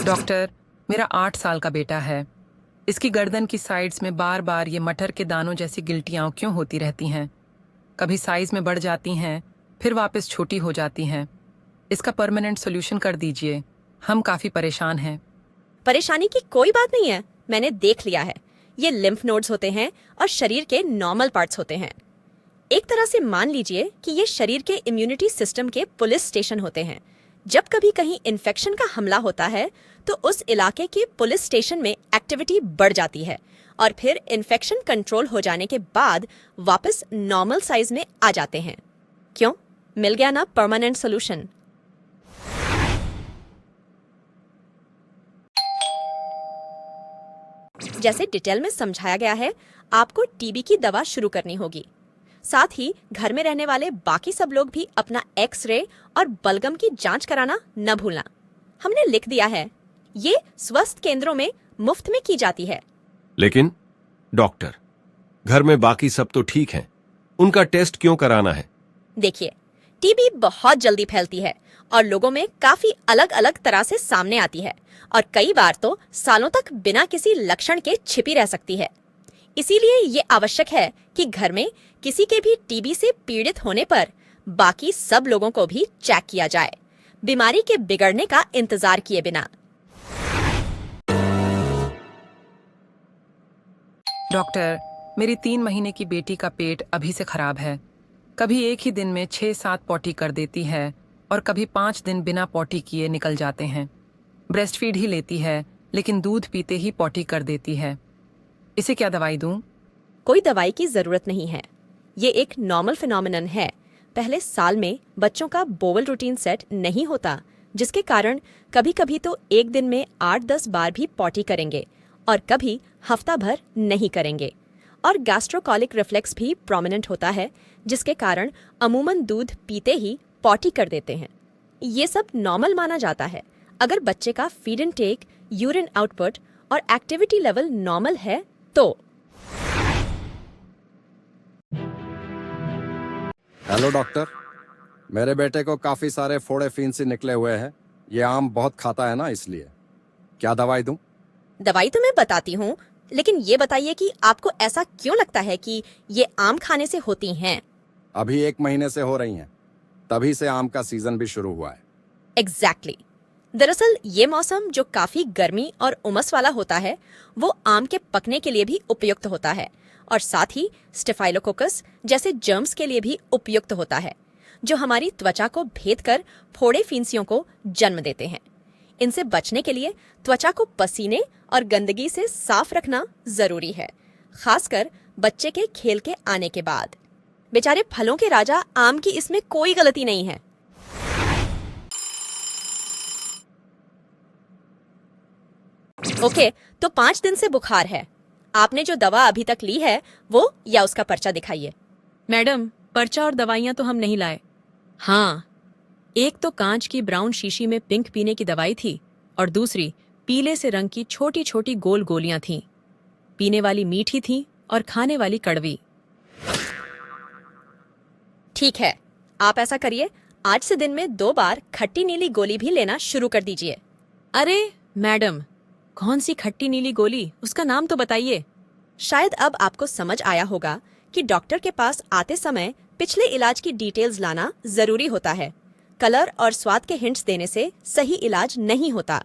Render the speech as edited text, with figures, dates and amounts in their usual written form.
Doctor, मेरा 8 साल का बेटा है। इसकी गर्दन की साइड्स में बार बार ये मटर के दानों जैसी गिल्टियाँ क्यों होती रहती हैं? कभी साइज में बढ़ जाती हैं, फिर वापस छोटी हो जाती हैं। इसका परमानेंट सोल्यूशन कर दीजिए, हम काफ़ी परेशान हैं। परेशानी की कोई बात नहीं है, मैंने देख लिया है। ये लिम्फ नोड्स होते हैं और शरीर के नॉर्मल पार्ट्स होते हैं। एक तरह से मान लीजिए कि ये शरीर के इम्यूनिटी सिस्टम के पुलिस स्टेशन होते हैं। जब कभी कहीं इन्फेक्शन का हमला होता है तो उस इलाके के पुलिस स्टेशन में एक्टिविटी बढ़ जाती है और फिर इन्फेक्शन कंट्रोल हो जाने के बाद वापस नॉर्मल साइज में आ जाते हैं। क्यों? मिल गया ना परमानेंट सोल्यूशन। जैसे डिटेल में समझाया गया है, आपको टीबी की दवा शुरू करनी होगी। साथ ही घर में रहने वाले बाकी सब लोग भी अपना एक्सरे और बलगम की जांच कराना न भूलना। हमने लिख दिया है, ये स्वास्थ्य केंद्रों में मुफ्त में की जाती है। लेकिन डॉक्टर, घर में बाकी सब तो ठीक हैं, उनका टेस्ट क्यों कराना है? देखिए, टीबी बहुत जल्दी फैलती है और लोगों में काफी अलग अलग तरह से सामने आती है और कई बार तो सालों तक बिना किसी लक्षण के छिपी रह सकती है। इसीलिए ये आवश्यक है कि घर में किसी के भी टीबी से पीड़ित होने पर बाकी सब लोगों को भी चेक किया जाए, बीमारी के बिगड़ने का इंतजार किए बिना। डॉक्टर, मेरी 3 महीने की बेटी का पेट अभी से खराब है। कभी एक ही दिन में 6-7 पॉटी कर देती है और कभी 5 दिन बिना पॉटी किए निकल जाते हैं। ब्रेस्ट फीड ही लेती है, लेकिन दूध पीते ही पॉटी कर देती है। इसे क्या दवाई दूं? कोई दवाई की जरूरत नहीं है। ये एक नॉर्मल फिनोमिनन है। पहले साल में बच्चों का बोवल रूटीन सेट नहीं होता, जिसके कारण कभी कभी तो एक दिन में 8-10 बार भी पॉटी करेंगे और कभी हफ्ता भर नहीं करेंगे। और गैस्ट्रोकॉलिक रिफ्लेक्स भी प्रोमिनेंट होता है, जिसके कारण अमूमन दूध पीते ही पॉटी कर देते हैं। ये सब नॉर्मल माना जाता है अगर बच्चे का फीड इनटेक, यूरिन आउटपुट और एक्टिविटी लेवल नॉर्मल है तो। हेलो डॉक्टर, मेरे बेटे को काफी सारे फोड़े फिंसी निकले हुए हैं। ये आम बहुत खाता है ना, इसलिए। क्या दवाई दूं? दवाई तो मैं बताती हूँ, लेकिन ये बताइए कि आपको ऐसा क्यों लगता है कि ये आम खाने से होती हैं? अभी 1 महीने से हो रही हैं, तभी से आम का सीजन भी शुरू हुआ है। एग्जैक्टली। दरअसल ये मौसम जो काफी गर्मी और उमस वाला होता है, वो आम के पकने के लिए भी उपयुक्त होता है और साथ ही स्टेफाइलोकोकस जैसे जर्म्स के लिए भी उपयुक्त होता है, जो हमारी त्वचा को भेद कर फोड़े फिंसियों को जन्म देते हैं। इनसे बचने के लिए त्वचा को पसीने और गंदगी से साफ रखना जरूरी है, खासकर बच्चे के खेल के आने के बाद। बेचारे फलों के राजा आम की इसमें कोई गलती नहीं है। ओके, तो 5 दिन से बुखार है। आपने जो दवा अभी तक ली है वो या उसका पर्चा दिखाइए। मैडम, पर्चा और दवाइयाँ तो हम नहीं लाए। हाँ, एक तो कांच की ब्राउन शीशी में पिंक पीने की दवाई थी और दूसरी पीले से रंग की छोटी छोटी गोल गोलियां थीं। पीने वाली मीठी थी और खाने वाली कड़वी। ठीक है, आप ऐसा करिए, आज से दिन में 2 बार खट्टी नीली गोली भी लेना शुरू कर दीजिए। अरे मैडम, कौन सी खट्टी नीली गोली? उसका नाम तो बताइए। शायद अब आपको समझ आया होगा कि डॉक्टर के पास आते समय पिछले इलाज की डिटेल्स लाना जरूरी होता है। कलर और स्वाद के हिंट्स देने से सही इलाज नहीं होता।